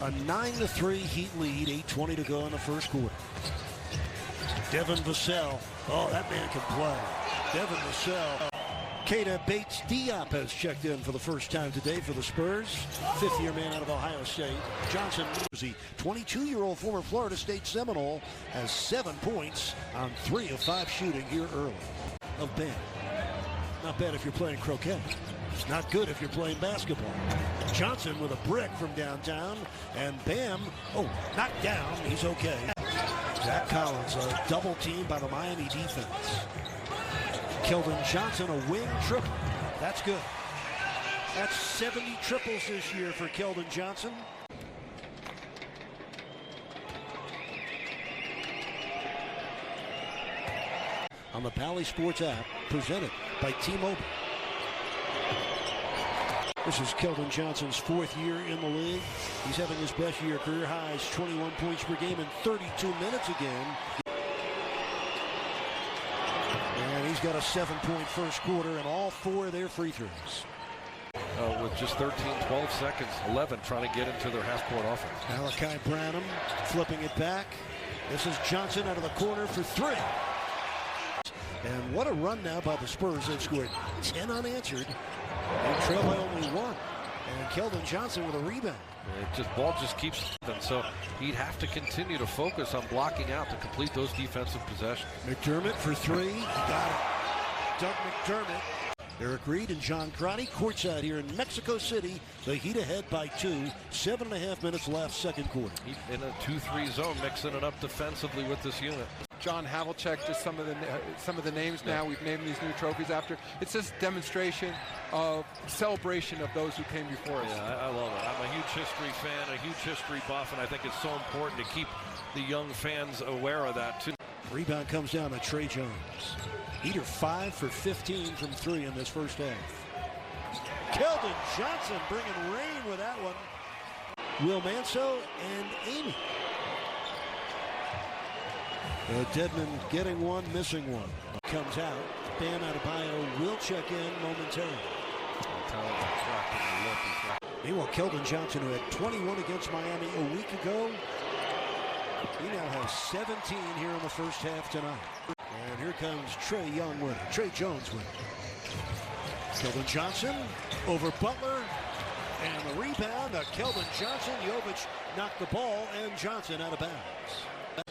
A 9-3 Heat lead, 8:20 to go in the first quarter. Devin Vassell. Oh, that man can play. Devin Vassell. Keita Bates-Diop has checked in for the first time today for the Spurs. Fifth-year man out of Ohio State. Johnson, the 22-year-old former Florida State Seminole, has 7 points on 3 of 5 shooting here early. Of Bam. Not bad if you're playing croquet. It's not good if you're playing basketball. Johnson with a brick from downtown, and Bam, knocked down. He's okay. Zach Collins, a double team by the Miami defense. Keldon Johnson, a wing triple. That's good. That's 70 triples this year for Keldon Johnson. On the Bally Sports app, presented by T-Mobile. This is Keldon Johnson's 4th year in the league. He's having his best year, career highs, 21 points per game in 32 minutes again. And he's got a 7-point first quarter and all 4 of their free throws. With just 12 seconds, 11 trying to get into their half-court offense. Malachi Branham flipping it back. This is Johnson out of the corner for 3. And what a run now by the Spurs. They've scored 10 unanswered. They trail by only 1. And Keldon Johnson with a rebound. Ball just keeps them, so he'd have to continue to focus on blocking out to complete those defensive possessions. McDermott for 3. Got it. Doug McDermott. Eric Reed and John Crotty courtside here in Mexico City. The Heat ahead by 2. 7.5 minutes left, second quarter. In a 2-3 zone, mixing it up defensively with this unit. John Havlicek, just some of the names now. We've named these new trophies after. It's just demonstration of celebration of those who came before us. Yeah, I love it. I'm a huge history fan, a huge history buff, and I think it's so important to keep the young fans aware of that too. Rebound comes down to Trey Jones. Heat are 5 for 15 from 3 in this first half. Keldon Johnson bringing rain with that one. Will Manso and Amy. Dedmon getting one, missing one. Comes out. Bam Adebayo will check in momentarily. Meanwhile, Keldon Johnson, who had 21 against Miami a week ago, he now has 17 here in the first half tonight. And here comes Trey Jones with it. Keldon Johnson over Butler. And the rebound to Keldon Johnson. Jovic knocked the ball, and Johnson out of bounds.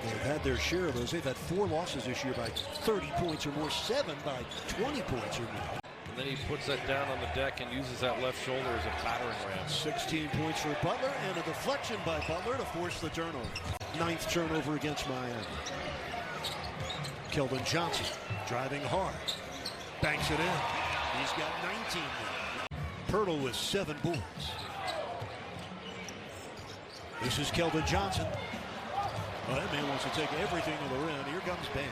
They've had their share of those. They've had 4 losses this year by 30 points or more, 7 by 20 points or more. And then he puts that down on the deck and uses that left shoulder as a battering ram. 16 points for Butler and a deflection by Butler to force the turnover. 9th turnover against Miami. Keldon Johnson driving hard. Banks it in. He's got 19 now. Pirtle with 7 boards. This is Keldon Johnson. Well, that man wants to take everything to the rim. Here comes Bam.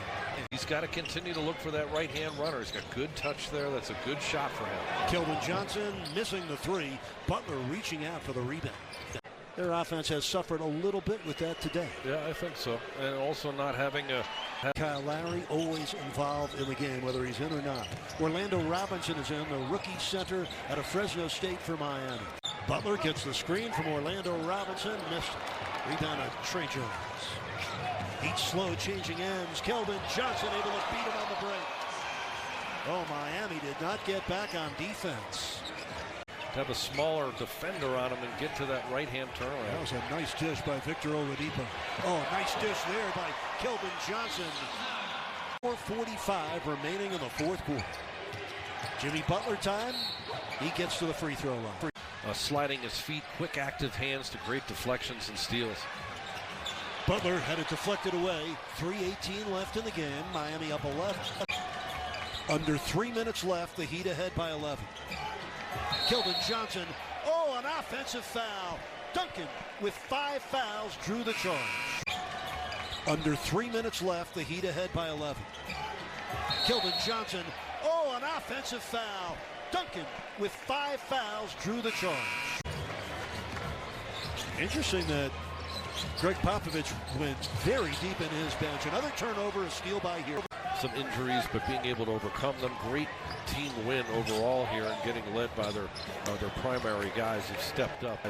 He's got to continue to look for that right-hand runner. He's got good touch there. That's a good shot for him. Keldon Johnson missing the 3. Butler reaching out for the rebound. Their offense has suffered a little bit with that today. Yeah, I think so. And also not having a... Kyle Lowry always involved in the game, whether he's in or not. Orlando Robinson is in, the rookie center out of Fresno State for Miami. Butler gets the screen from Orlando Robinson. Missed it. Rebound to Trey Jones. Heat slow, changing ends. Keldon Johnson able to beat him on the break. Oh, Miami did not get back on defense. To have a smaller defender on him and get to that right-hand turnaround. That was a nice dish by Victor Oladipo. Oh, nice dish there by Keldon Johnson. 4:45 remaining in the fourth quarter. Jimmy Butler time. He gets to the free throw line. Sliding his feet, quick active hands to great deflections and steals. Butler had it deflected away. 3:18 left in the game. Miami up 11. Under 3 minutes left. The Heat ahead by 11. Keldon Johnson. Oh, an offensive foul. Duncan with 5 fouls drew the charge. Under 3 minutes left. The Heat ahead by 11. Keldon Johnson. Oh, an offensive foul. Duncan with 5 fouls drew the charge. Interesting that Greg Popovich went very deep in his bench. Another turnover, a steal by here. Some injuries, but being able to overcome them. Great team win overall here and getting led by their primary guys who stepped up.